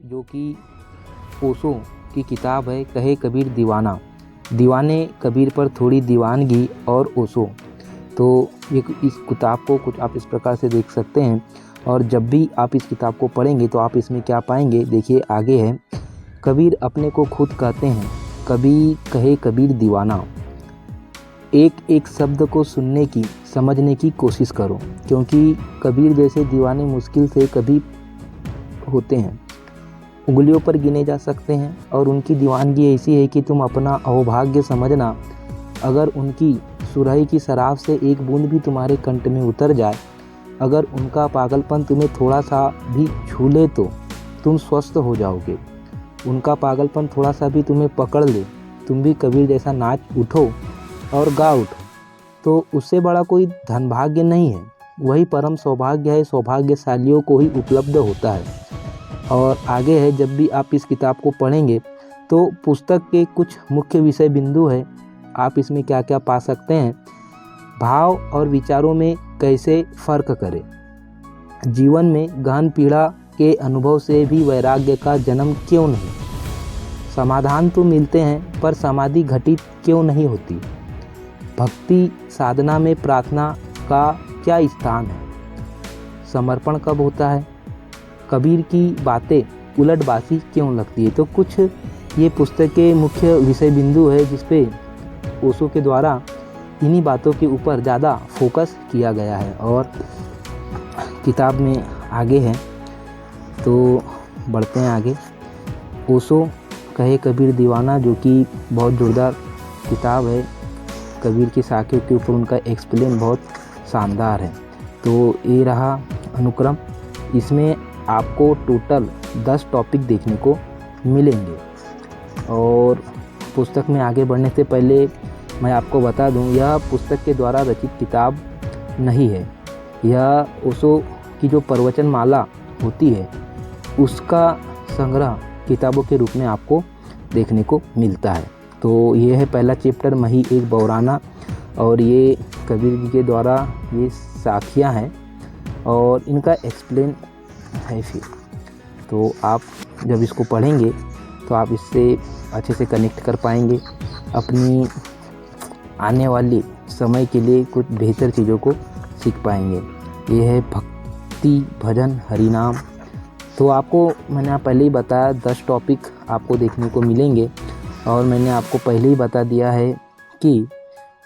जो कि ओशो की किताब है कहे कबीर दीवाना, दीवाने कबीर पर थोड़ी दीवानगी और ओशो। तो ये इस किताब को कुछ आप इस प्रकार से देख सकते हैं। और जब भी आप इस किताब को पढ़ेंगे तो आप इसमें क्या पाएंगे, देखिए आगे है, कबीर अपने को खुद कहते हैं, कबीर कहे कबीर दीवाना, एक एक शब्द को सुनने की समझने की कोशिश करो, क्योंकि कबीर जैसे दीवाने मुश्किल से कभी होते हैं, उंगलियों पर गिने जा सकते हैं। और उनकी दीवानगी ऐसी है कि तुम अपना अहोभाग्य समझना, अगर उनकी सुराही की शराब से एक बूंद भी तुम्हारे कंठ में उतर जाए, अगर उनका पागलपन तुम्हें थोड़ा सा भी छू ले तो तुम स्वस्थ हो जाओगे। उनका पागलपन थोड़ा सा भी तुम्हें पकड़ ले, तुम भी कबीर जैसा नाच उठो और गा उठो। तो उससे बड़ा कोई धनभाग्य नहीं है, वही परम सौभाग्य है, सौभाग्यशालियों को ही उपलब्ध होता है। और आगे है, जब भी आप इस किताब को पढ़ेंगे तो पुस्तक के कुछ मुख्य विषय बिंदु है, आप इसमें क्या क्या पा सकते हैं। भाव और विचारों में कैसे फ़र्क करें, जीवन में गहन पीड़ा के अनुभव से भी वैराग्य का जन्म क्यों नहीं, समाधान तो मिलते हैं पर समाधि घटित क्यों नहीं होती, भक्ति साधना में प्रार्थना का क्या स्थान है, समर्पण कब होता है, कबीर की बातें उलटबासी क्यों लगती है। तो कुछ ये पुस्तक के मुख्य विषय बिंदु है जिस पे ओशो के द्वारा इन्हीं बातों के ऊपर ज़्यादा फोकस किया गया है। और किताब में आगे है, तो बढ़ते हैं आगे। ओशो कहे कबीर दीवाना, जो कि बहुत जोरदार किताब है, कबीर की साखियों के ऊपर उनका एक्सप्लेन बहुत शानदार है। तो ये रहा अनुक्रम, इसमें आपको टोटल 10 टॉपिक देखने को मिलेंगे। और पुस्तक में आगे बढ़ने से पहले मैं आपको बता दूं, यह पुस्तक के द्वारा रचित किताब नहीं है, यह ओशो की जो प्रवचन माला होती है उसका संग्रह किताबों के रूप में आपको देखने को मिलता है। तो ये है पहला चैप्टर, मही एक बौराना, और ये कबीर जी के द्वारा ये साखियाँ हैं और इनका एक्सप्लेन है। फिर तो आप जब इसको पढ़ेंगे तो आप इससे अच्छे से कनेक्ट कर पाएंगे, अपनी आने वाली समय के लिए कुछ बेहतर चीज़ों को सीख पाएंगे। ये है भक्ति भजन हरिनाम। तो आपको मैंने पहले ही बताया 10 टॉपिक आपको देखने को मिलेंगे, और मैंने आपको पहले ही बता दिया है कि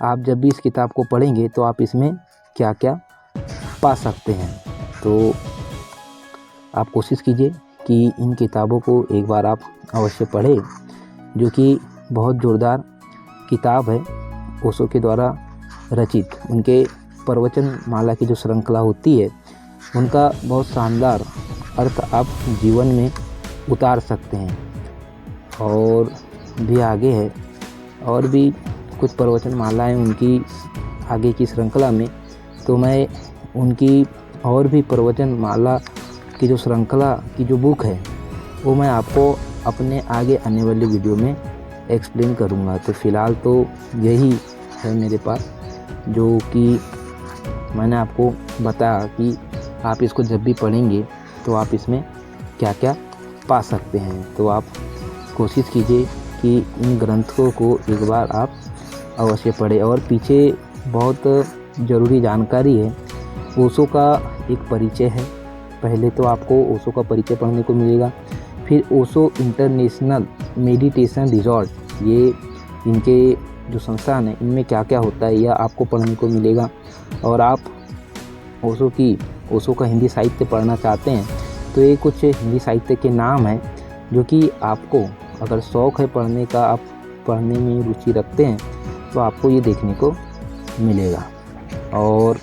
आप जब भी इस किताब को पढ़ेंगे तो आप इसमें क्या क्या पा सकते हैं। तो आप कोशिश कीजिए कि इन किताबों को एक बार आप अवश्य पढ़ें, जो कि बहुत ज़ोरदार किताब है ओशो के द्वारा रचित। उनके प्रवचन माला की जो श्रृंखला होती है उनका बहुत शानदार अर्थ आप जीवन में उतार सकते हैं। और भी आगे है, और भी कुछ प्रवचन मालाएँ उनकी आगे की श्रृंखला में, तो मैं उनकी और भी प्रवचन माला की जो श्रृंखला की जो बुक है वो मैं आपको अपने आगे आने वाले वीडियो में एक्सप्लेन करूँगा। तो फ़िलहाल तो यही है मेरे पास, जो कि मैंने आपको बताया कि आप इसको जब भी पढ़ेंगे तो आप इसमें क्या क्या पा सकते हैं। तो आप कोशिश कीजिए कि इन ग्रंथों को एक बार आप अवश्य पढ़ें। और पीछे बहुत ज़रूरी जानकारी है, ओशो का एक परिचय है, पहले तो आपको ओशो का परिचय पढ़ने को मिलेगा, फिर ओशो इंटरनेशनल मेडिटेशन रिजॉर्ट, ये इनके जो संस्थान है इनमें क्या क्या होता है यह आपको पढ़ने को मिलेगा। और आप ओशो का हिंदी साहित्य पढ़ना चाहते हैं तो ये कुछ हिंदी साहित्य के नाम हैं जो कि आपको अगर शौक़ है पढ़ने का, आप पढ़ने में रुचि रखते हैं तो आपको ये देखने को मिलेगा। और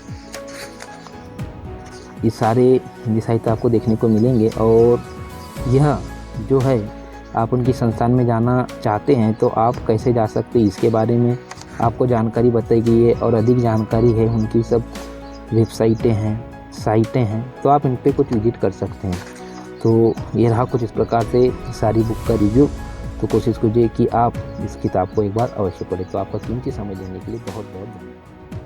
ये सारे हिंदी साहित्य आपको देखने को मिलेंगे। और यह जो है आप उनकी संस्थान में जाना चाहते हैं तो आप कैसे जा सकते हैं, इसके बारे में आपको जानकारी बताई गई है। और अधिक जानकारी है, उनकी सब वेबसाइटें हैं, साइटें हैं, तो आप इन पर कुछ विजिट कर सकते हैं। तो ये रहा कुछ इस प्रकार से सारी बुक का रिव्यू। तो कोशिश कीजिए कि आप इस किताब को एक बार अवश्य पढ़ें। तो आपका कीमती समय देने के लिए बहुत बहुत धन्यवाद।